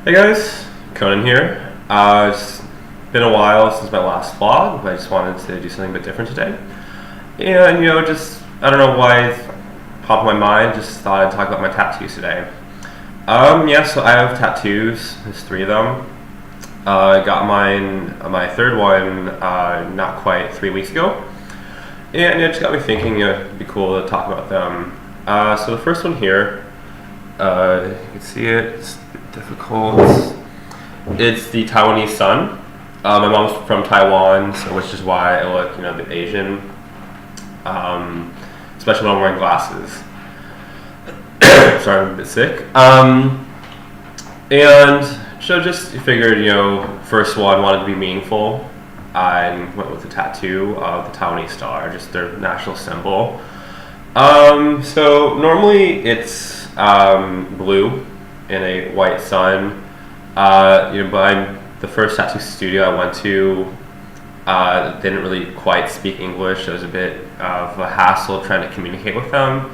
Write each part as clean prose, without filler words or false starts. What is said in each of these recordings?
Hey guys, Conan here. It's been a while since my last vlog, but I just wanted to do something a bit different today. And just I don't know why it popped in my mind. Just thought I'd talk about my tattoos today. Yeah, so I have tattoos. There's 3 of them. I got my third one, not quite 3 weeks ago, and it just got me thinking. It'd be cool to talk about them. So the first one here, you can see it. It's a bit difficult. It's the Taiwanese sun. My mom's from Taiwan, so which is why I look, a bit Asian, especially when I'm wearing glasses. Sorry, I'm a bit sick. And so just figured, first one wanted to be meaningful. I went with the tattoo of the Taiwanese star, just their national symbol. So normally it's blue in a white sun. But the first tattoo studio I went to didn't really quite speak English. It was a bit of a hassle trying to communicate with them.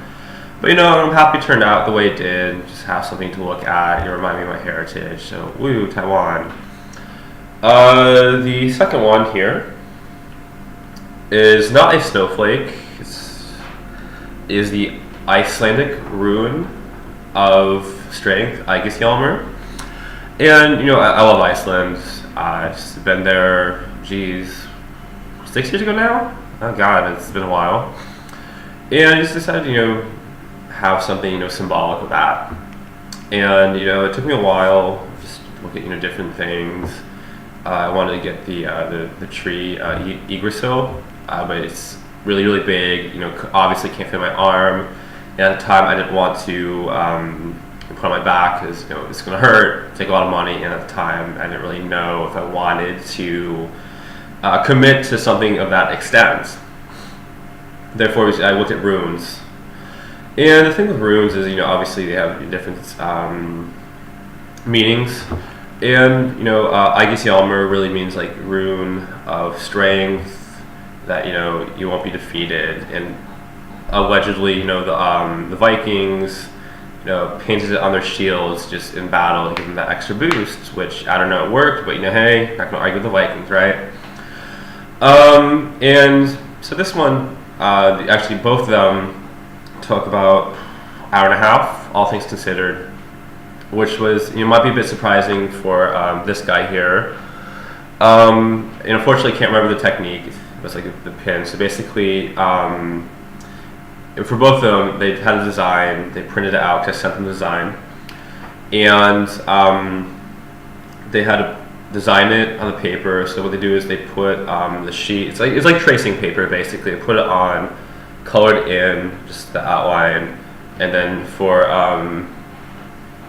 But I'm happy it turned out the way it did. Just have something to look at. It reminded me of my heritage. So, woo, Taiwan. The second one here is not a snowflake. Is the Icelandic rune of strength, Ægishjálmur. And I love Iceland. I've just been there, 6 years ago now. Oh God, it's been a while. And I just decided, have something, symbolic of that. And it took me a while just to look at different things. I wanted to get the tree Yggdrasil, but it's really really big. Obviously can't fit my arm. And at the time, I didn't want to put on my back because it's going to hurt, take a lot of money. And at the time, I didn't really know if I wanted to commit to something of that extent. Therefore, I looked at runes. And the thing with runes is, obviously they have different meanings. And, Ægishjálmur really means like rune of strength, that, you won't be defeated. And allegedly, the Vikings, painted it on their shields just in battle to give them that extra boost, which, I don't know, it worked, but, hey, not going to argue with the Vikings, right? And so this one, actually both of them, took about an hour and a half, all things considered, which was, might be a bit surprising for this guy here. And unfortunately, I can't remember the technique. It was like the pin. So basically, for both of them, they had a design. They printed it out because I sent them the design, and they had to design it on the paper. So what they do is they put the sheet. It's like tracing paper basically. They put it on, colored in just the outline, and then for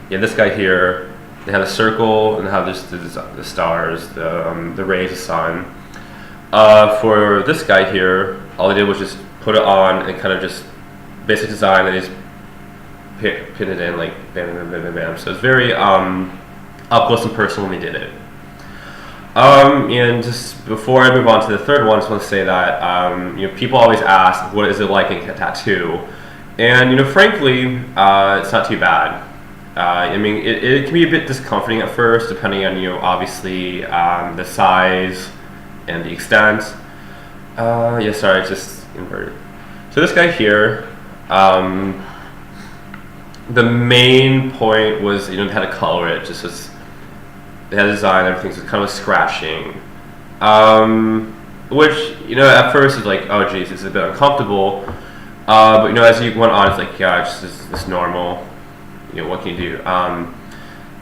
this guy here, they had a circle and they have just the stars, the rays of the sun. For this guy here, all they did was just put it on and kind of just basic design, and they just pin it in like bam, bam, bam, bam, bam. So it's very up close and personal when they did it. And just before I move on to the third one, I just want to say that people always ask, what is it like in a tattoo? And frankly, it's not too bad. It can be a bit discomforting at first, depending on obviously the size and the extent. Sorry, I just inverted. So this guy here, the main point was they had to color it. Just as they had a design, everything, so it's kind of scratching. Which at first is like, oh geez, it's a bit uncomfortable. But as you went on, it's like, yeah, it's just it's normal. What can you do? And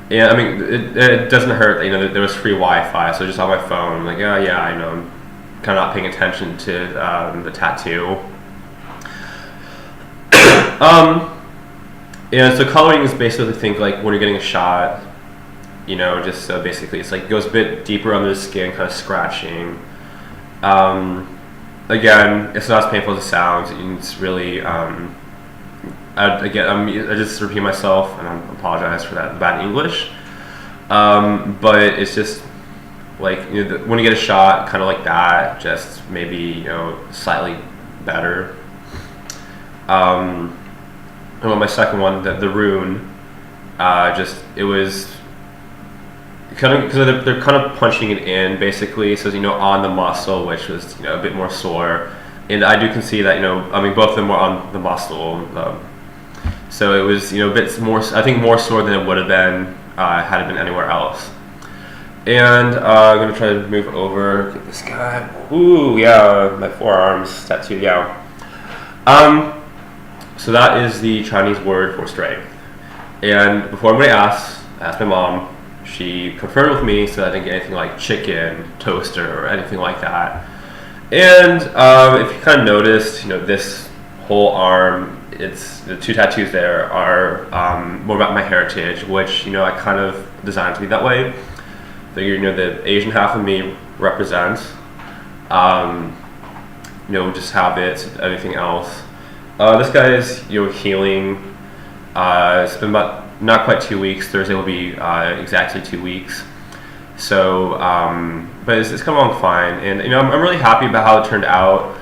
it doesn't hurt that there was free Wi-Fi, so just on my phone, I'm like, oh yeah, I know. I'm kind of not paying attention to the tattoo. And so coloring is basically think like when you're getting a shot. Just basically it's like it goes a bit deeper under the skin, kind of scratching. Again, it's not as painful as it sounds. It's really, I just repeat myself, and I apologize for that bad English. But it's just like when you get a shot, kind of like that, just maybe slightly better. And with my second one, the rune, it was kind of because they're kind of punching it in basically, so on the muscle, which was a bit more sore, and I do concede that I mean both of them were on the muscle, so it was a bit more, I think more sore than it would have been had it been anywhere else. And I'm gonna try to move over. Get this guy. Ooh, yeah, my forearms tattooed. Yeah. So that is the Chinese word for strength. And before anybody asks, I asked my mom. She confirmed with me, so I didn't get anything like chicken, toaster, or anything like that. And if you kind of noticed, this whole arm, it's the 2 tattoos there are more about my heritage, which I kind of designed to be that way. The Asian half of me represents, just habits, everything else. This guy is healing. It's been about not quite 2 weeks. Thursday will be exactly 2 weeks. So, but it's come along fine, and I'm really happy about how it turned out.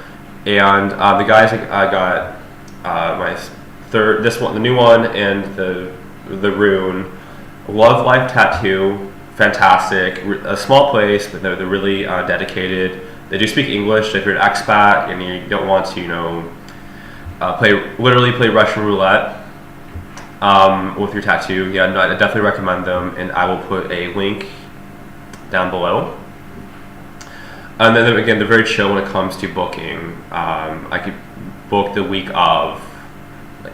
And the guys I got my third, this one, the new one, and the rune, Love Life Tattoo, fantastic. A small place, but they're really dedicated. They do speak English. So if you're an expat and you don't want to play Russian roulette with your tattoo, yeah, no, I definitely recommend them, and I will put a link down below. And then again, they're very chill when it comes to booking. I could book the week of.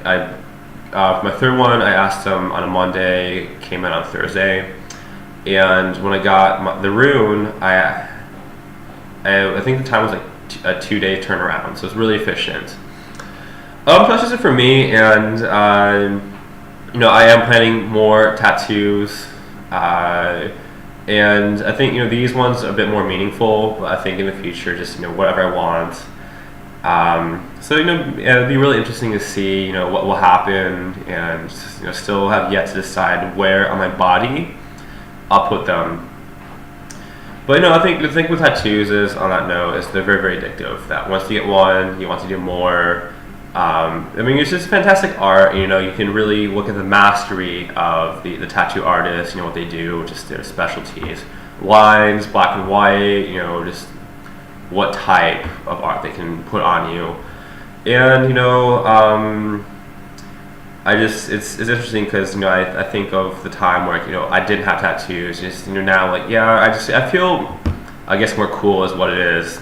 My third one, I asked them on a Monday, came in on Thursday, and when I got the rune, I think the time was like a 2-day turnaround, so it's really efficient. That's just it for me, and I am planning more tattoos, and I think these ones are a bit more meaningful, but I think in the future, just whatever I want. So it'd be really interesting to see what will happen, and still have yet to decide where on my body I'll put them. But I think the thing with tattoos is, on that note, is they're very, very addictive. That once you get one, you want to do more. I mean, it's just fantastic art. You can really look at the mastery of the tattoo artists. What they do, just their specialties, lines, black and white. Just what type of art they can put on you, and it's interesting because I think of the time where I didn't have tattoos. Just now, like, yeah, I feel, I guess, more cool is what it is.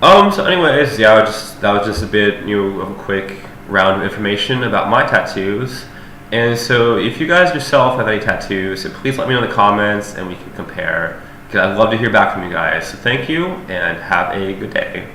So anyways, yeah, that was just a bit of a quick round of information about my tattoos. And so if you guys yourself have any tattoos, so please let me know in the comments and we can compare, because I'd love to hear back from you guys. So thank you and have a good day.